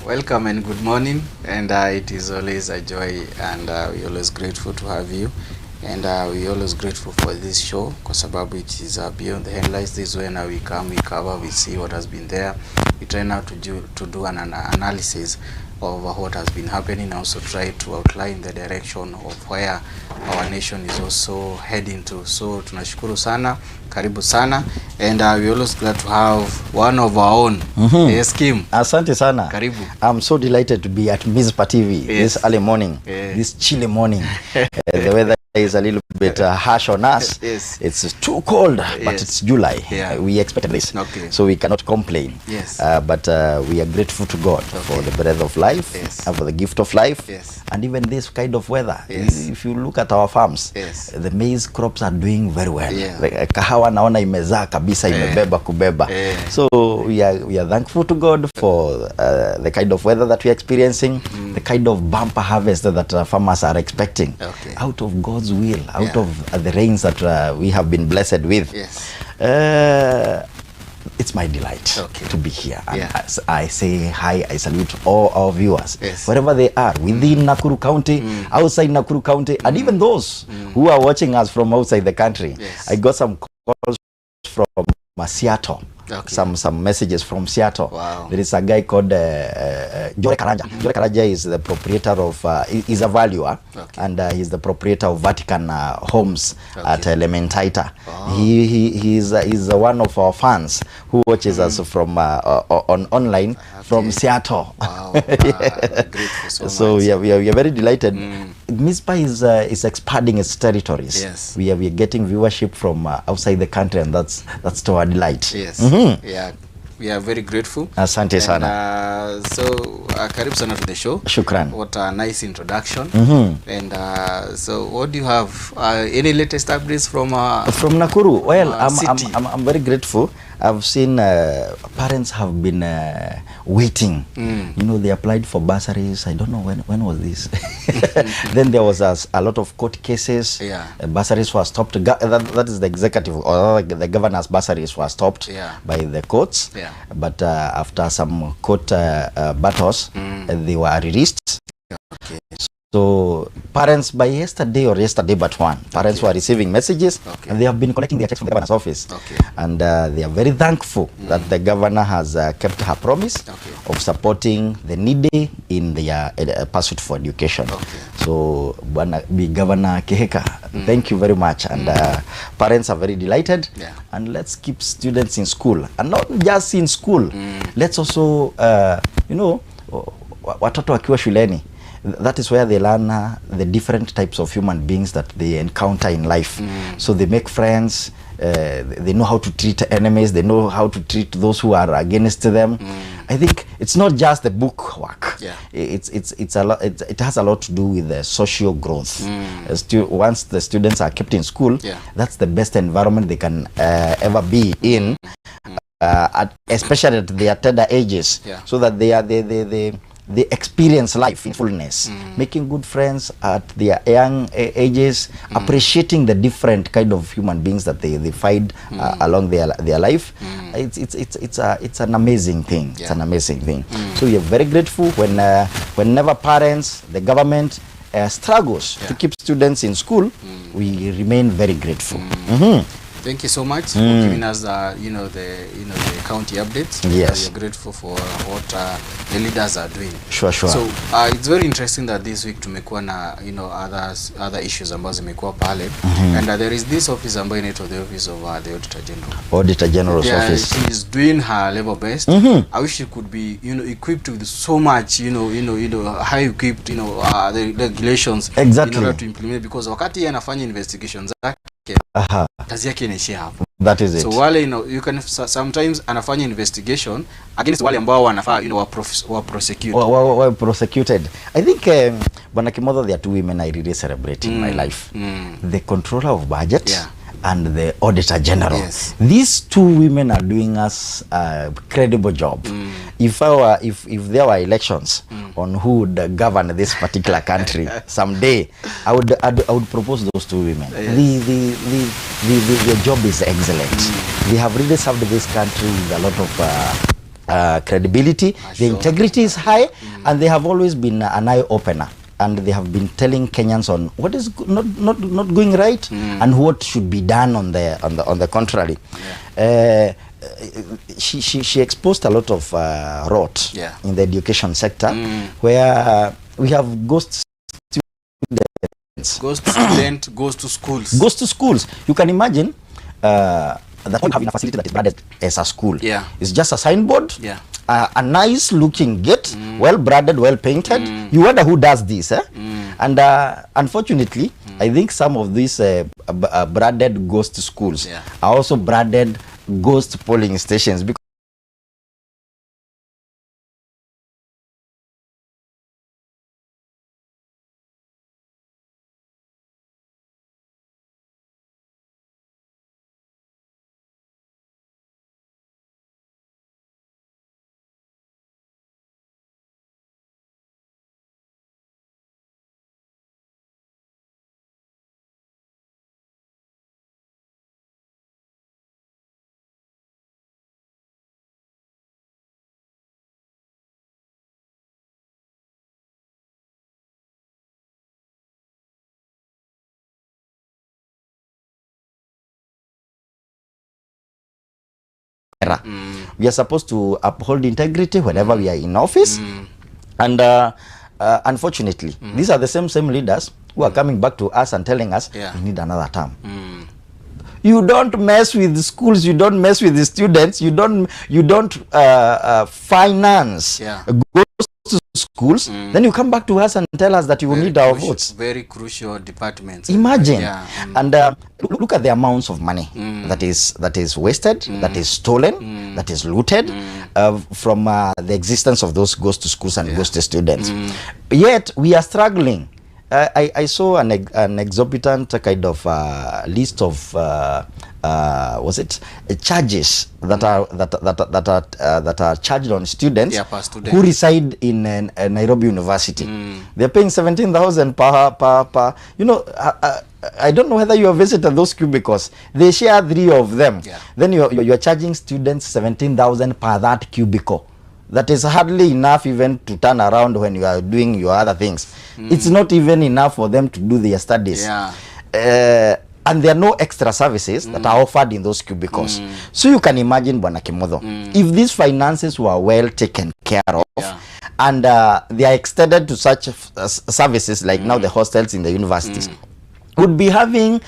Welcome and good morning, and it is always a joy, and we're always grateful to have you, and we're always grateful for this show, kwa sababu it is beyond the headlines. This is when we come, we cover, we see what has been there, we try now to do an analysis of what has been happening, also try to outline the direction of where our nation is also heading to. So tunashukuru sana, karibu sana, and we always glad to have one of our own. Yes, Kim. Asante sana. Karibu. I'm so delighted to be at Mizpah Tv this early morning, this chilly morning. The weather is a little bit harsh on us. Yes. It's too cold, but it's July. We expected this, so we cannot complain. Yes. But we are grateful to God for the breath of life, for the gift of life, and even this kind of weather. If you look at our farms, the maize crops are doing very well. Kahawa naona imezaa kabisa, imebeba kubeba. So we are thankful to God for the kind of weather that we are experiencing, the kind of bumper harvest that farmers are expecting out of God's will, out of the rains that we have been blessed with. It's my delight to be here. And I say hi, I salute all our viewers, wherever they are, within Nakuru County, outside Nakuru County, and even those who are watching us from outside the country. I got some calls from Seattle. Some messages from Seattle. There is a guy called Jore Karanja. Jore Karanja is the proprietor of is a valuer, and he's the proprietor of Vatican Homes at Elementaita. He's one of our fans who watches us from online from Seattle. So we are very delighted. Mizpah is expanding its territories. We are getting viewership from outside the country, and that's to our delight. Yeah, we are very grateful. Asante sana. So karibu sana to the show. Shukran. What a nice introduction. And so what do you have? Any latest updates from Nakuru? Well, city? I'm very grateful. I've seen parents have been waiting. You know, they applied for bursaries. I don't know when was this. Then there was a lot of court cases. Bursaries were stopped. That is the executive or the governor's bursaries were stopped by the courts. But after some court battles, they were released. So parents, by yesterday but one, parents were receiving messages, and they have been collecting their checks from the governor's office. And they are very thankful that the governor has kept her promise of supporting the needy in their pursuit for education. So big Governor Keheka, thank you very much. And parents are very delighted. And let's keep students in school, and not just in school. Let's also watoto wakiwa shuleni. That is where they learn the different types of human beings that they encounter in life. So they make friends, they know how to treat enemies, they know how to treat those who are against them. I think it's not just the book work. It's a lot. It has a lot to do with the social growth. Once the students are kept in school, that's the best environment they can ever be in, especially at their tender ages, so that they experience life in fullness, making good friends at their young ages, appreciating the different kind of human beings that they find along their life. It's an amazing thing. It's an amazing thing. So we are very grateful whenever parents, the government struggles to keep students in school. We remain very grateful. Thank you so much for giving us the county updates. We are grateful for what the leaders are doing. Sure. So it's very interesting that this week tumekuwa na other issues ambazo zimekuwa pale, and there is this office ambayo inaitwa the office of the Auditor General. Auditor General's office. She is doing her level best. I wish she could be equipped with so much high equipped the regulations in order to implement, because wakati anafanya investigations kazi yake inaishia hapo. That is it. So wale you can sometimes anafanya investigation against wale ambao wanafaa were prosecuted. I think Bwana Kimotho, there are two women I really celebrate in my life. The controller of budget and the Auditor General. These two women are doing us a credible job. If there were elections on who would govern this particular country someday, I would propose those two women. The job is excellent. They have really served this country with a lot of credibility. The integrity is high, and they have always been an eye opener. And they have been telling Kenyans on what is not going right, and what should be done on the contrary. Yeah. She exposed a lot of rot in the education sector, where we have ghost students. Ghost student goes to schools. Goes to schools. You can imagine that we have a facility that is branded as a school. Yeah. It's just a signboard. Yeah. A nice looking gate, well branded, well painted. You wonder who does this, eh? And unfortunately, I think some of these branded ghost schools are also branded ghost polling stations, because we are supposed to uphold integrity whenever we are in office. And unfortunately, these are the same leaders who are coming back to us and telling us we need another term. You don't mess with the schools, you don't mess with the students, you don't finance to schools, then you come back to us and tell us that you will need our votes. Very crucial departments. Imagine. And look at the amounts of money that is wasted, that is stolen, that is looted from the existence of those goes to schools and goes to students. Yet we are struggling. I saw an exorbitant kind of list of was it charges that are charged on students who reside in Nairobi University. They're paying 17,000 per. You know, I don't know whether you have visited those cubicles. They share 3 of them. Then you're charging students 17,000 per that cubicle. That is hardly enough even to turn around when you are doing your other things. It's not even enough for them to do their studies. And there are no extra services that are offered in those cubicles. So you can imagine, Bwana Kimotho, if these finances were well taken care of, and they are extended to such services like now the hostels in the universities, would be having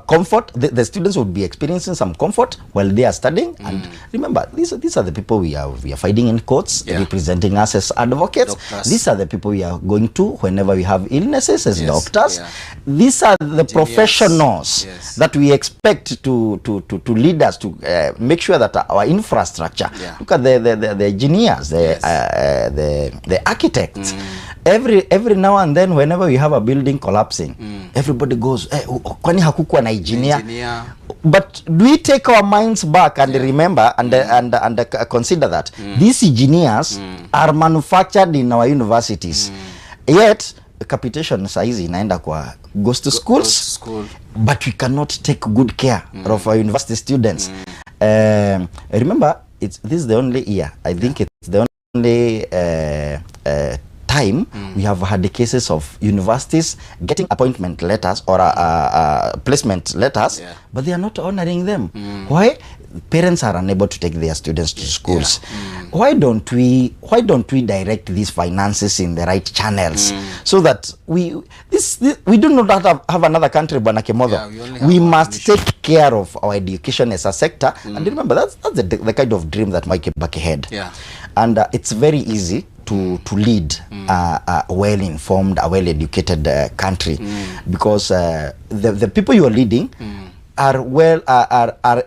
comfort. The students would be experiencing some comfort while they are studying. And remember, these are the people we are fighting in courts, representing us as advocates. These are the people we are going to whenever we have illnesses as doctors. These are the professionals that we expect to lead us, to make sure that our infrastructure. Look at the engineers, the architects. Every now and then, whenever we have a building collapsing, everybody goes, kwani hakukuwa na engineer? But do we take our minds back and remember and consider that these engineers are manufactured in our universities? Yet capitation size inaenda kwa goes to schools, but we cannot take good care of our university students. Remember, this is the only year, I think it's the only time we have had the cases of universities getting appointment letters or placement letters, but they are not honoring them. Why? Parents are unable to take their students to schools. Why don't we direct these finances in the right channels, so that we do not have another country, Bwana Kimotho. We must take care of our education as a sector. And remember, that's the kind of dream that Mike Kibaki had. And it's very easy to lead a well-informed, a well-educated country, because the people you are leading are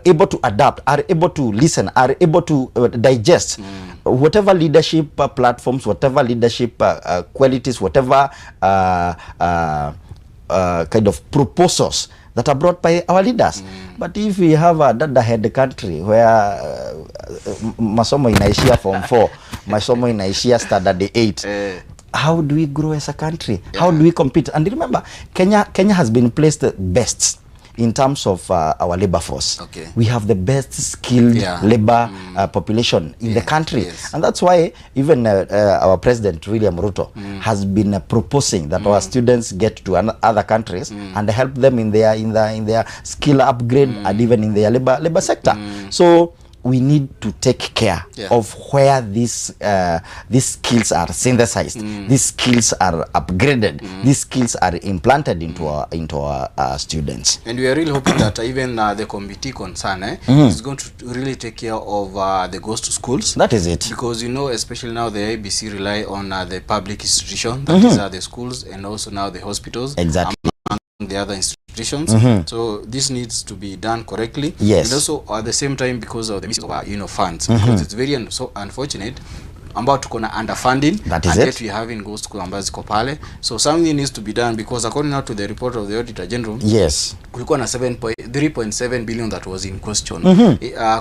able to adapt, are able to listen, are able to digest whatever leadership platforms, whatever leadership qualities, whatever kind of proposals that are brought by our leaders. But if we have a dada-head country where masomo inaishia form 4, masomo inaishia standard 8, how do we grow as a country? How do we compete? And remember, Kenya has been placed best in terms of our labor force. Okay. We have the best skilled labor population in the country. And that's why even our President, William Ruto, has been proposing that our students get to other countries and help them in their skill upgrade and even in their labor sector. So we need to take care of where these skills are synthesized, these skills are upgraded, these skills are implanted into our students. And we are really hoping that even the committee concern is going to really take care of the ghost schools. That is it. Because you know, especially now the IBC rely on the public institution, that is the schools and also now the hospitals. Exactly. The other institutions. So this needs to be done correctly. Yes. And also at the same time, because of the missing of funds, because it's very so unfortunate ambao tuko na underfunding, that is and it. yet we having ghost school ambazo ziko pale. So something needs to be done, because according now to the report of the Auditor General, yes, kulikuwa na 3.7 billion that was in question.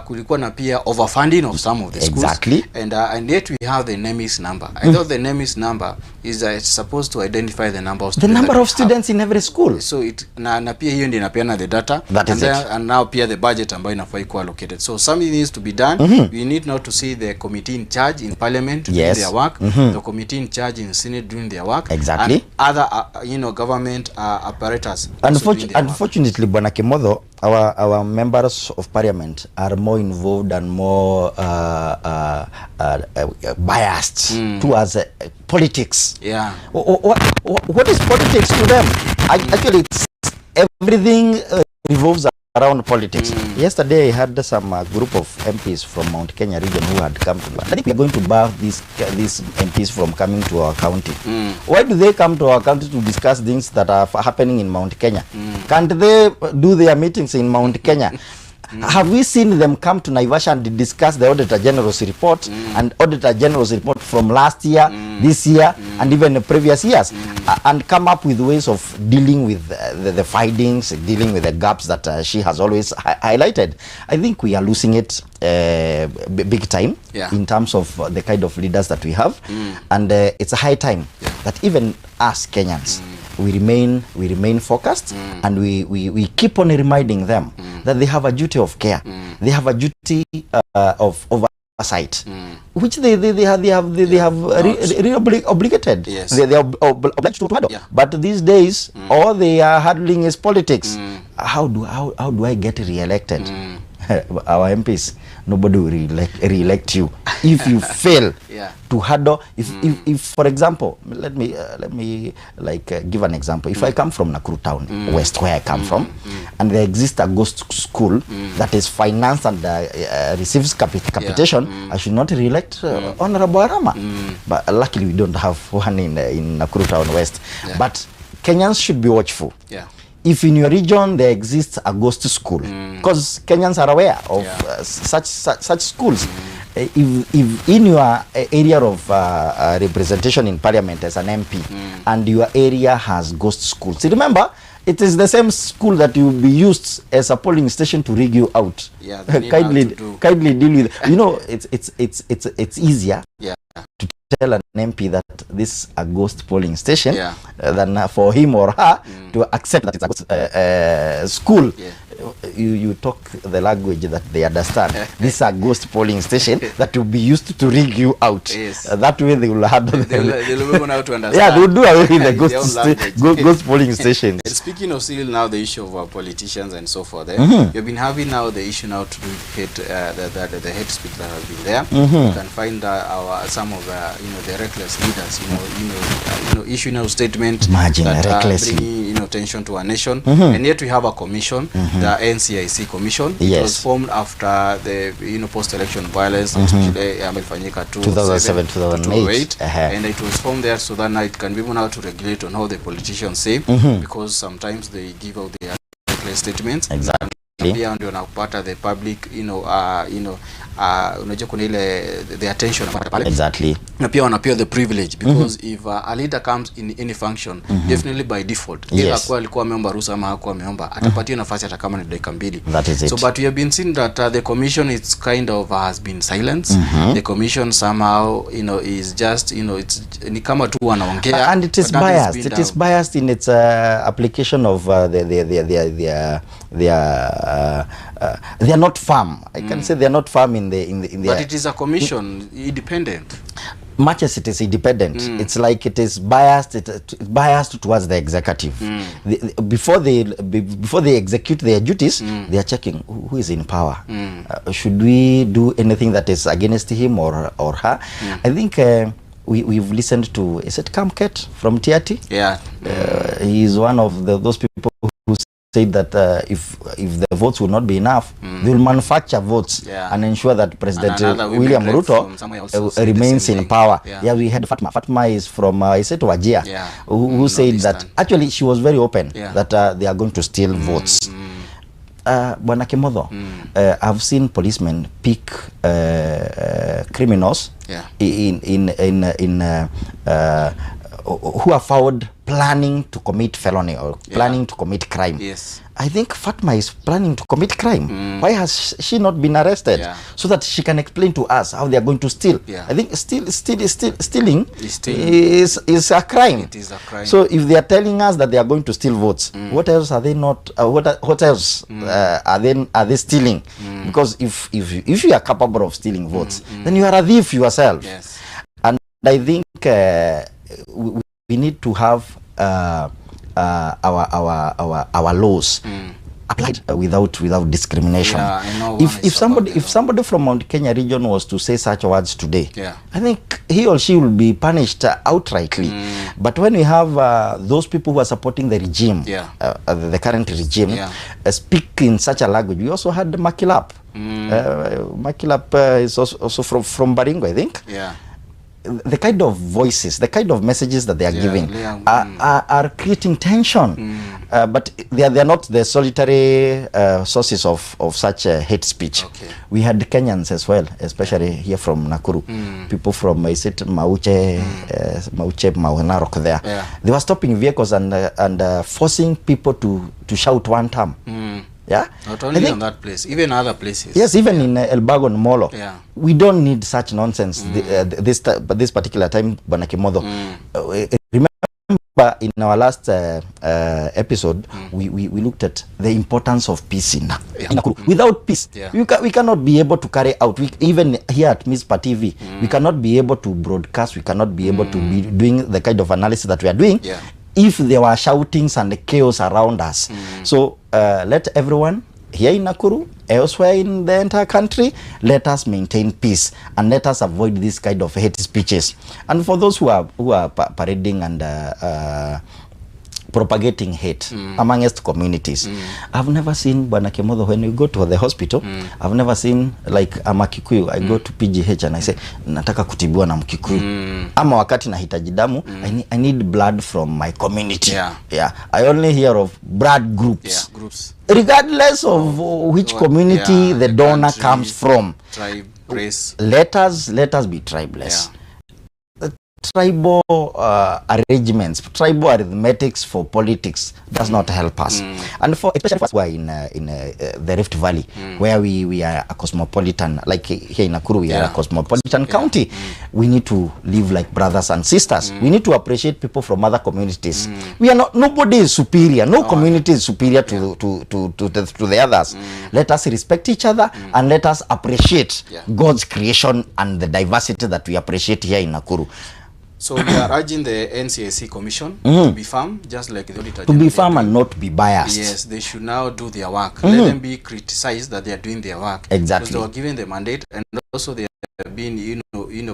Kulikuwa na pia overfunding of some of the schools. Exactly. And yet we have the NEMIS number. I thought the NEMIS number is supposed to identify the number of students. The number of students in every school. So it na pia hiyo ndio inapeana the data. That is it. And now pia the budget ambayo inafaa kuwa allocated. So something needs to be done. We need now to see the committee in charge in parliament doing their work, the committee in charge in Senate doing their work, exactly, and other government apparatus. Unfortunately, Bwana Kimotho, our members of parliament are more involved and more biased towards politics. Yeah. What is politics to them? Actually, it's everything revolves around politics. Yesterday, I had some group of MPs from Mount Kenya region who had come to. I think we are going to bar these MPs from coming to our county. Why do they come to our county to discuss things that are happening in Mount Kenya? Can't they do their meetings in Mount Kenya? Have we seen them come to Naivasha and discuss the Auditor General's report and Auditor General's report from last year, this year, and even the previous years, and come up with ways of dealing with the findings, dealing with the gaps that she has always highlighted? I think we are losing it big time in terms of the kind of leaders that we have, and it's a high time that even us Kenyans, we remain focused, and we keep on reminding them that they have a duty of care, they have a duty of oversight, which they have really obligated. Yes. They are obliged to handle. But these days, all they are handling is politics. How do I get re-elected? Our MPs, nobody will re-elect you if you fail to handle. If for example, let me give an example. If I come from Nakuru town west, where I come from, and there exists a ghost school that is financed and receives capitation, I should not re-elect Honorable Arama. But luckily, we don't have one in Nakuru town west. But Kenyans should be watchful. If in your region there exists a ghost school, because Kenyans are aware of such schools, if in your area of representation in parliament as an MP, and your area has ghost schools, remember, it is the same school that will be used as a polling station to rig you out. Kindly deal with. You know, it's easier to tell an MP that this is a ghost polling station than for him or her to accept that it's a ghost school. You talk the language that they understand. This is a ghost polling station that will be used to rig you out. That way they will handle They'll know how to understand. They will do away with the ghost polling stations. And speaking of still now the issue of politicians and so forth, you've been having now the issue now to do with the hate speech that has been there. You can find some of the reckless leaders, issue now statement that bringing tension to our nation, and yet we have a commission, the NCIC commission. It was formed after the post-election violence, especially Amefanyika 2007-2008, and it was formed there so that now it can be able now to regulate on how the politicians say, because sometimes they give out their reckless statements. Exactly. pia ndio nakupata the public unajua kuna ile the attention pale. Exactly. Na pia wanapewa the privilege because if a leader comes in any function, definitely by default kwa alikuwa ameomba ruhusa ama hakuwa ameomba, atapatiwa nafasi hata kama ni dakika 2. That is it. So but we have been seen that the commission is kind of has been silenced. The commission somehow is just it's ni kama tu wanaongea, and it is biased. It is biased in its application of they are not firm. I can say they are not firm in the but it is a commission independent. Much as it is independent, it's like it is biased. It's biased towards the executive. Before they execute their duties, they are checking who is in power. Should we do anything that is against him or her? I think we've listened to, is it Kamket from Tithe? Yeah. He is one of those people who said that if the votes will not be enough, they will manufacture votes and ensure that President William Ruto remains in power. Yeah, we had Fatma. Fatma is from is it Wajir, who said that actually she was very open that they are going to steal votes. Bwana Kimotho, I've seen policemen pick criminals who are found planning to commit felony or planning to commit crime. Yes. I think Fatma is planning to commit crime. Why has she not been arrested? So that she can explain to us how they are going to steal. I think stealing is a crime. It is a crime. So if they are telling us that they are going to steal votes, what else are they not? What else are they stealing? Because if you are capable of stealing votes, then you are a thief yourself. Yes. And I think we need to have our laws applied without discrimination. If somebody from Mount Kenya region was to say such words today, I think he or she will be punished outrightly. But when we have those people who are supporting the regime, the current regime, speak in such a language, we also had Makilap. Makilap is also from Baringo, I think. The kind of voices, the kind of messages that they are giving are creating tension. But they are not the solitary sources of such hate speech. We had Kenyans as well, especially here from Nakuru. People from is it Mauche, Narok there. They were stopping vehicles and forcing people to shout one term. Not only on that place, even other places. Yes, even in Elbago and Molo. We don't need such nonsense this particular time, Bwana Kimotho. Remember in our last episode, we looked at the importance of peace in Nakuru. Without peace, we cannot be able to carry out. Even here at Mizpah TV, we cannot be able to broadcast. We cannot be able to be doing the kind of analysis that we are doing if there were shoutings and chaos around us. So let everyone here in Nakuru, elsewhere in the entire country, let us maintain peace and let us avoid this kind of hate speeches. And for those who are parading and propagating hate amongst communities, I've never seen, Bwana Kimotho, when you go to the hospital, I've never seen, like I'm a Kikuyu, I go to PGH and I say nataka kutibiwa na Mkikuyu, ama wakati nahitaji damu, I need blood from my community. I only hear of blood groups, regardless of which community the donor comes from. Tribe, race. Let us be tribeless. Tribal arrangements, tribal arithmetics for politics does not help us. And especially for us who are in the Rift Valley, where we are a cosmopolitan, like here in Nakuru, we are a cosmopolitan county. We need to live like brothers and sisters. We need to appreciate people from other communities. We are not, nobody is superior. No community is superior to the others. Let us respect each other and let us appreciate God's creation and the diversity that we appreciate here in Nakuru. So we are urging the NCAC Commission to be firm, just like the auditor. To be firm and not be biased. Yes, they should now do their work. Let them be criticized that they are doing their work. Exactly. Because they were given the mandate, and also they have been,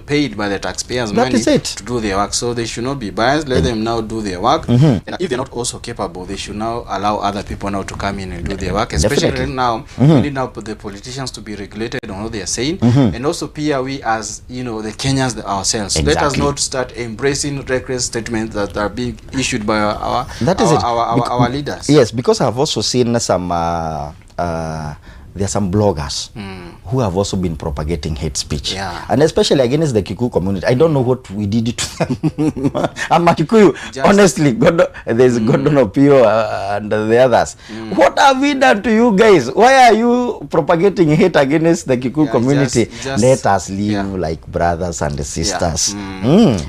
paid by the taxpayers' That money is it. to do their work. So they should not be biased. Let them now do their work. And if they're not also capable, they should now allow other people now to come in and do their work. Especially now, we need now the politicians to be regulated on what they are saying. And also, we as the Kenyans ourselves, let us not start embracing reckless statements that are being issued by our leaders. Yes, because I've also seen some there are some bloggers who have also been propagating hate speech, Yeah. and especially against the Kikuyu community. I don't know what we did to them. I'm a Kikuyu, honestly. There's Gordon Opio and the others. What have we done to you guys? Why are you propagating hate against the Kikuyu community? Let us live like brothers and sisters.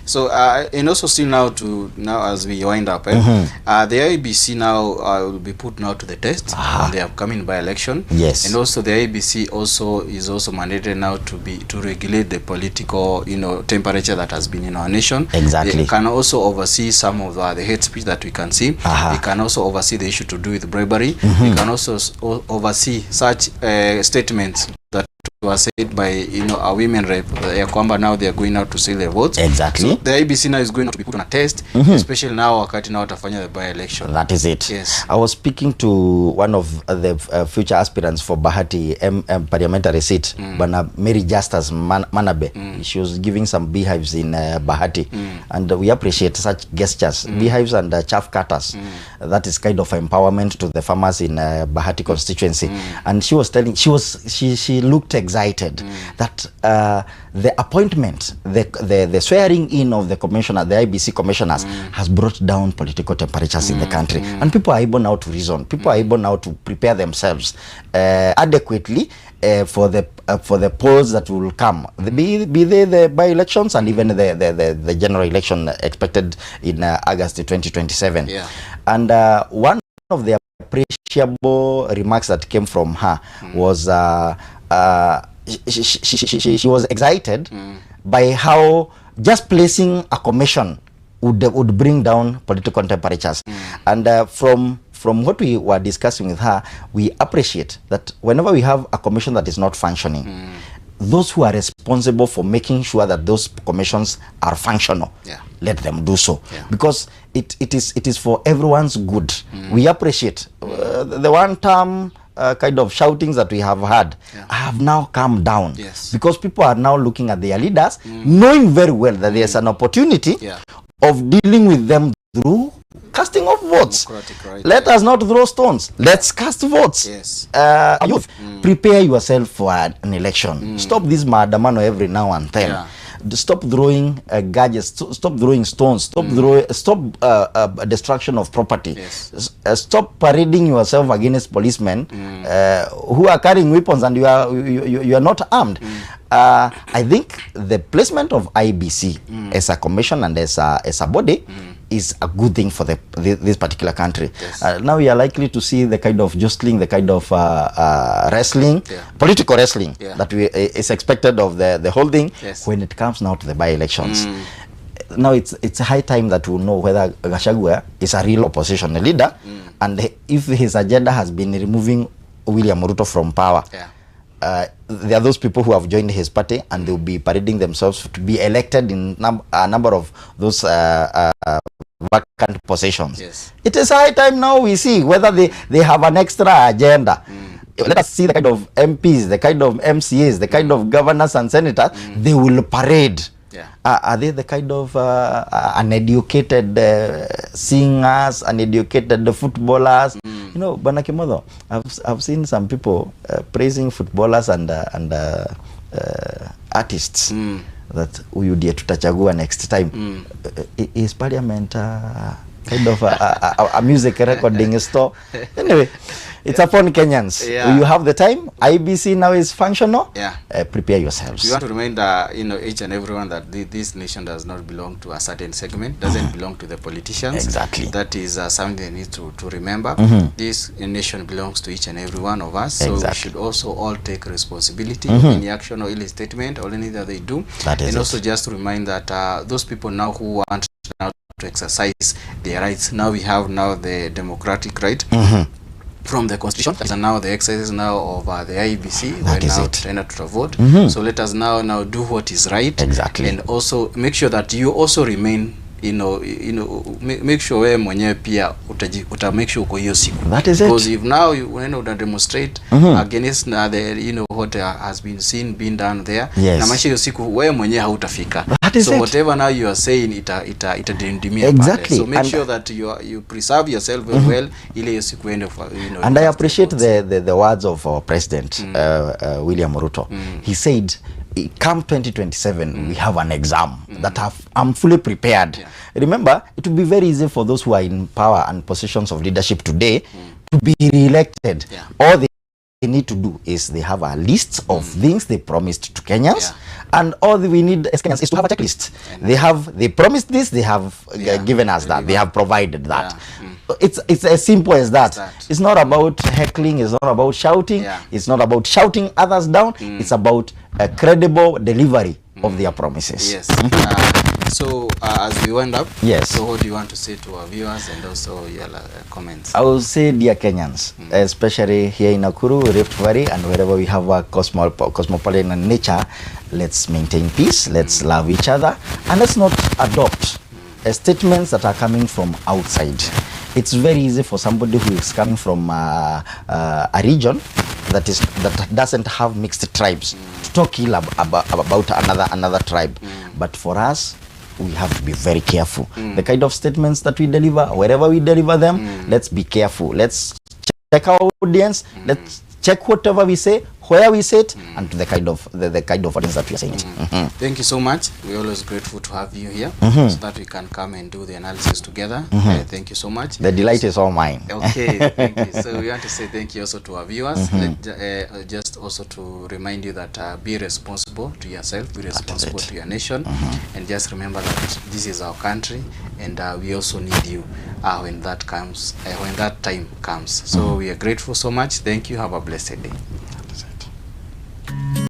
So and also still now as we wind up, the IEBC now will be put now to the test on the upcoming by-election. Yes. And also the IEBC also is also mandated now to regulate the political temperature that has been in our nation. Exactly. They can also oversee some of the hate speech that we can see. They can also oversee the issue to do with bribery. They can also oversee such statements that were said by a women rep kwamba now they are going out to sell their votes. Exactly. So the IEBC now is going to be put on a test, especially now wakati now watafanya the by-election. That is it. Yes. I was speaking to one of the future aspirants for Bahati parliamentary seat, Bana Mary Justus Manabe. She was giving some beehives in Bahati, and we appreciate such gestures. Beehives and chaff cutters. That is kind of empowerment to the farmers in Bahati constituency. And she was telling, she looked excited that the appointment, the swearing in of the commissioner, the IBC commissioners, has brought down political temperatures in the country, and people are able now to reason. People are able now to prepare themselves adequately for the polls that will come, be they the by-elections and even the general election expected in August 2027. Yeah. And one of the appreciable remarks that came from her was she was excited by how just placing a commission would bring down political temperatures. And from what we were discussing with her, we appreciate that whenever we have a commission that is not functioning, those who are responsible for making sure that those commissions are functional, let them do so, because it is for everyone's good. We appreciate the one-term kind of shoutings that we have had have now calmed down, because people are now looking at their leaders, knowing very well that there's an opportunity of dealing with them through casting of votes. Right. Let us not throw stones. Let's cast votes. Yes. Youth, prepare yourself for an election. Stop this maadamano every now and then. Stop throwing gadgets. Stop throwing stones. Stop destruction of property. Stop parading yourself against policemen who are carrying weapons and you are not armed. I think the placement of IBC as a commission and as a body is a good thing for this particular country. Now we are likely to see the kind of jostling, the kind of wrestling, political wrestling that is expected of the whole thing when it comes now to the by-elections. Now it's high time that we know whether Gachagua is a real opposition leader, and if his agenda has been removing William Ruto from power. There are those people who have joined his party and they will be parading themselves to be elected in a number of those vacant positions. It is high time now we see whether they have an extra agenda. Let us see the kind of MPs, the kind of MCAs, the kind of governors and senators they will parade. Are they the kind of uneducated singers, uneducated footballers? You know, Bana Kimodo, I've seen some people praising footballers and artists that we would tutachagua next time. Is Parliament kind of a music recording store? Anyway, it's upon Kenyans. You have the time. IBC now is functional. Prepare yourselves. You want to remind each and everyone that this nation does not belong to a certain segment, doesn't belong to the politicians. Exactly. That is something they need to remember. This nation belongs to each and every one of us. So we should also all take responsibility of any action or any statement or anything that they do. And also just to remind that those people now who want now to exercise their rights, now we have now the democratic right from the constitution, and now the exercise now of the IEBC. We're now trying to vote. So let us now do what is right, and also make sure that you also remain make sure wewe mwenyewe pia uta make sure uko hiyo siku. That is because it. if now you uta demonstrate against the what has been seen being done there, na maisha hiyo siku wewe mwenyewe hautafika. So whatever now you are saying ita dindimia. Exactly. So make sure that you preserve yourself very well ile hiyo siku ende for, and I appreciate the words of our president William Ruto. He said come 2027 we have an exam that I'm fully prepared. Remember, it will be very easy for those who are in power and positions of leadership today to be re-elected. All they need to do is they have a list of things they promised to Kenyans, and all we need as Kenyans is to have a checklist. They promised this, they have given us that, they have provided that. It's as simple as that. It's not about heckling, it's not about shouting, it's not about shouting others down. It's about a credible delivery of their promises. Yes. So as we wind up, so what do you want to say to our viewers and also your comments? I will say, dear Kenyans, especially here in Nakuru, Rift Valley, and wherever we have a cosmopolitan nature, let's maintain peace, let's love each other, and let's not adopt statements that are coming from outside. It's very easy for somebody who is coming from a region that doesn't have mixed tribes to talk ill about another tribe. But for us, we have to be very careful. The kind of statements that we deliver, wherever we deliver them, let's be careful. Let's check our audience. Let's check whatever we say, where we say it, and to the kind of audience that we are saying it. Thank you so much. We're always grateful to have you here so that we can come and do the analysis together. Thank you so much. The delight is all mine. Okay, thank you. So we want to say thank you also to our viewers. Just also to remind you that be responsible to yourself, be responsible to your nation, and just remember that this is our country, and we also need you when that time comes. So we are grateful so much. Thank you. Have a blessed day.